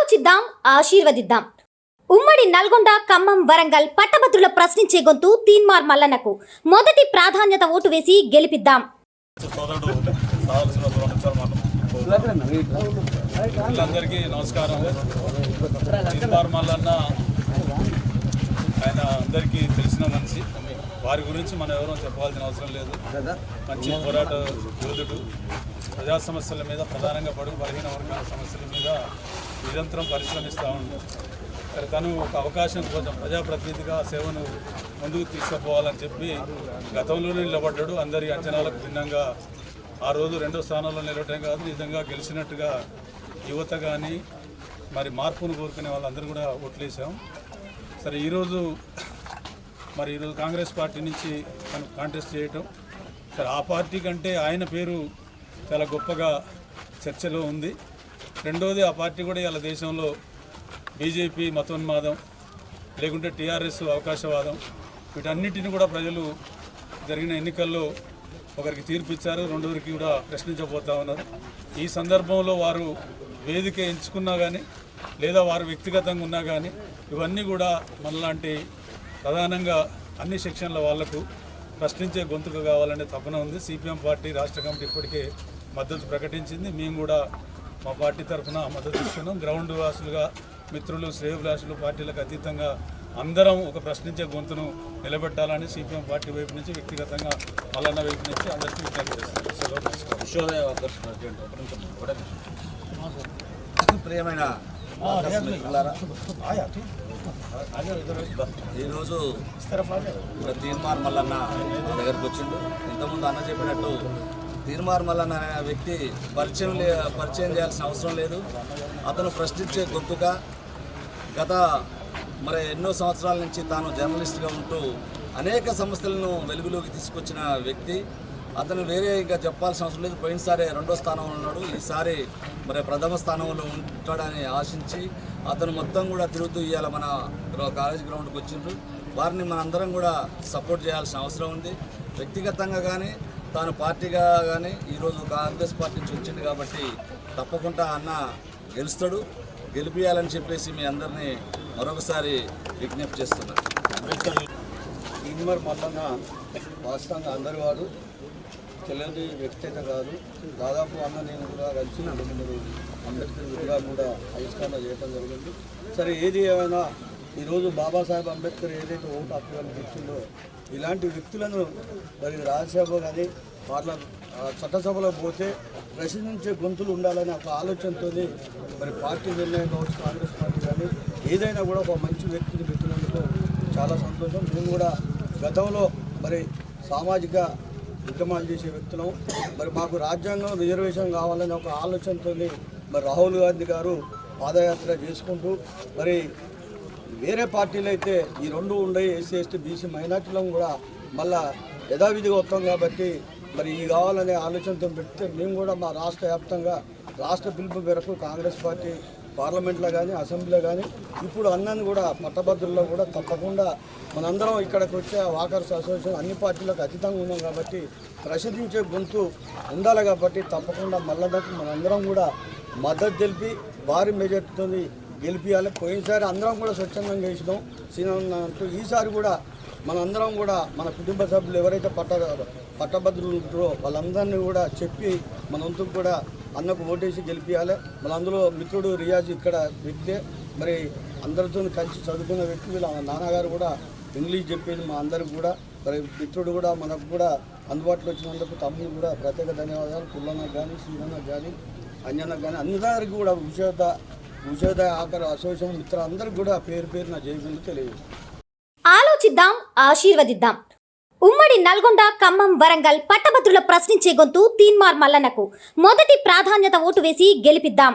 ఆలోచిద్దాం, ఆశీర్వదిద్దాం. ఉమ్మడి నల్గొండ, ఖమ్మం, వరంగల్ పట్టభద్రుల ప్రశ్నించే గొంతు తీన్మార్ మల్లన్నకు మొదటి ప్రాధాన్యత ఓటు వేసి గెలిపిద్దాం. అందరికీ నమస్కారం. తీన్మార్ మల్లన్న ఆయన అందరికీ తెలిసిన మనిషి. వారి గురించి మనం ఎవరో చెప్పాల్సిన అవసరం లేదు. మంచి పోరాట యోధుడు. ప్రజా సమస్యల మీద, ప్రధానంగా బడుగు బలహీన వర్గాల సమస్యల మీద నిరంతరం పరిశ్రమిస్తూ ఉన్నాడు. తను ఒక అవకాశం కోసం ప్రజాప్రతినిధిగా సేవను ముందుకు తీసుకుపోవాలని చెప్పి గతంలోనే నిలబడ్డాడు. అందరి అంచనాలకు భిన్నంగా ఆ రోజు 2వ స్థానంలో నిలవటం కాదు, నిజంగా గెలిచినట్టుగా యువత కానీ మరి మార్పును కోరుకునే వాళ్ళందరూ కూడా ఓట్లేసాం. సరే ఈరోజు కాంగ్రెస్ పార్టీ నుంచి తను కాంటెస్ట్ చేయటం, సరే ఆ పార్టీ కంటే ఆయన పేరు చాలా గొప్పగా చర్చలో ఉంది. రెండోది, ఆ పార్టీ కూడా ఇలా దేశంలో బీజేపీ మతోన్మాదం, లేకుంటే టీఆర్ఎస్ అవకాశవాదం, వీటన్నిటిని కూడా ప్రజలు జరిగిన ఎన్నికల్లో ఒకరికి తీర్పిచ్చారు, రెండోరికి కూడా ప్రశ్నించబోతా ఉన్నారు. ఈ సందర్భంలో వారు వేదిక ఎంచుకున్నా కానీ, లేదా వారు వ్యక్తిగతంగా ఉన్నా కానీ, ఇవన్నీ కూడా మనలాంటి ప్రధానంగా అన్ని సెక్షన్ల వాళ్లకు ప్రశ్నించే గొంతుకు కావాలనే తపన ఉంది. సిపిఎం పార్టీ రాష్ట్ర కమిటీ ఇప్పటికే మద్దతు ప్రకటించింది. మేము కూడా మా పార్టీ తరఫున మద్దతు ఇస్తున్నాం. గ్రౌండ్ వాసులుగా, మిత్రులు, శ్రేయోభిలాషులు, పార్టీలకు అతీతంగా అందరం ఒక ప్రశ్నించే గొంతును నిలబెట్టాలని సిపిఎం పార్టీ వైపు నుంచి, వ్యక్తిగతంగా మల్లన్న వైపు నుంచి అందరికీ విజ్ఞప్తి చేస్తున్నాం. ప్రియమైన ఈరోజు తీన్మార్ మల్లన్న దగ్గరికి వచ్చిండు. ఇంతకుముందు అన్న చెప్పినట్టు తీన్మార్ మల్లన్న అనే వ్యక్తి పరిచయం చేయాల్సిన అవసరం లేదు. అతను ప్రశ్నించే గొంతుగా గత ఎన్నో సంవత్సరాల నుంచి తాను జర్నలిస్ట్గా ఉంటూ అనేక సమస్యలను వెలుగులోకి తీసుకొచ్చిన వ్యక్తి. అతను వేరే ఇంకా చెప్పాల్సిన అవసరం లేదు. పోయినసారి 2వ స్థానంలో ఉన్నాడు, ఈసారి ప్రథమ స్థానంలో ఉంటాడని ఆశించి అతను మొత్తం కూడా తిరుగుతూ ఇవాళ మన కాలేజ్ గ్రౌండ్కి వచ్చిండ్రు. వారిని మనందరం కూడా సపోర్ట్ చేయాల్సిన అవసరం ఉంది. వ్యక్తిగతంగా కానీ, తాను పార్టీగా కానీ ఈరోజు కాంగ్రెస్ పార్టీ నుంచి వచ్చింది కాబట్టి తప్పకుండా అన్న గెలుస్తాడు. గెలిపియాలని చెప్పేసి మీ అందరినీ మరొకసారి విజ్ఞప్తి చేస్తున్నారు. తీన్మార్ మల్లన్న వాస్తవంగా అందరి వాడు తెలియని వ్యక్తిగత కాదు. దాదాపు అన్న నేను కూడా కలిసి 3 అంబేద్కర్ విగ్రహం కూడా ఆవిష్కరణ చేయడం జరిగింది. సరే ఏది ఏమైనా ఈరోజు బాబాసాహెబ్ అంబేద్కర్ ఏదైతే ఓటు హక్కు అనిపించిందో ఇలాంటి వ్యక్తులను రాజ్యసభ కానీ చట్టసభలో పోతే ప్రశ్నించే గొంతులు ఉండాలనే ఒక ఆలోచనతో పార్టీ నిర్ణయం కావచ్చు, కాంగ్రెస్ పార్టీ కానీ ఏదైనా కూడా ఒక మంచి వ్యక్తిని పెట్టినందుకు చాలా సంతోషం. మేము కూడా గతంలో సామాజిక ఉద్యమాలు చేసే వ్యక్తులం. మాకు రాజ్యాంగం రిజర్వేషన్ కావాలని ఒక ఆలోచనతో రాహుల్ గాంధీ గారు పాదయాత్ర చేసుకుంటూ వేరే పార్టీలు అయితే ఈ 2 ఉండయి, ఎస్సీ ఎస్టీ బీసీ మైనార్టీలను కూడా మళ్ళా యథావిధిగా వస్తాం కాబట్టి ఈ కావాలనే ఆలోచనతో పెడితే మేము కూడా మా రాష్ట్ర వ్యాప్తంగా రాష్ట్ర పిలుపు మేరకు కాంగ్రెస్ పార్టీ పార్లమెంట్లో కానీ, అసెంబ్లీలో కానీ, ఇప్పుడు అన్నని కూడా పట్టభద్రుల్లో కూడా తప్పకుండా మనందరం ఇక్కడికి వచ్చే వాకర్స్ అసోసియేషన్ అన్ని పార్టీలకు అతీతంగా ఉన్నాం కాబట్టి ప్రశ్నించే గొంతు ఉండాలి కాబట్టి తప్పకుండా మల్లన్నకు మనందరం కూడా మద్దతు తెలిపి భారీ మెజార్టీతో గెలిపియాలి. పోయినసారి అందరం కూడా స్వచ్ఛందంగా చేసినాం సీనన్న అంటూ, ఈసారి కూడా మనందరం కూడా మన కుటుంబ సభ్యులు ఎవరైతే పట్టభద్రులు ఉంటారో వాళ్ళందరినీ కూడా చెప్పి మన వంతుకు కూడా అన్నకు ఓటేసి గెలిపించాలి. అందులో మిత్రుడు రియాజ్ ఇక్కడ వ్యక్తే, అందరితో కలిసి చదువుకున్న వ్యక్తి. వీళ్ళ నాన్నగారు కూడా ఇంగ్లీష్ చెప్పేది మా అందరికి కూడా. మిత్రుడు కూడా మనకు కూడా అందుబాటులో వచ్చినందుకు తమ్ముడు కూడా ప్రత్యేక ధన్యవాదాలు. పుల్లన్నకు కానీ, శ్రీనన్నకు కానీ, అంజన్నకు కానీ అందరికీ కూడా ఉషోదయ ఆఖరి అసోసియేషన్ మిత్రులందరికీ కూడా పేరు పేరున జైబీలు తెలియజేస్తాం. ఆలోచిద్దాం, ఆశీర్వదిద్దాం. ఉమ్మడి నల్గొండ, ఖమ్మం, వరంగల్ పట్టభద్రుల ప్రశ్నించే గొంతు తీన్మార్ మల్లన్నకు మొదటి ప్రాధాన్యత ఓటు వేసి గెలిపిద్దాం.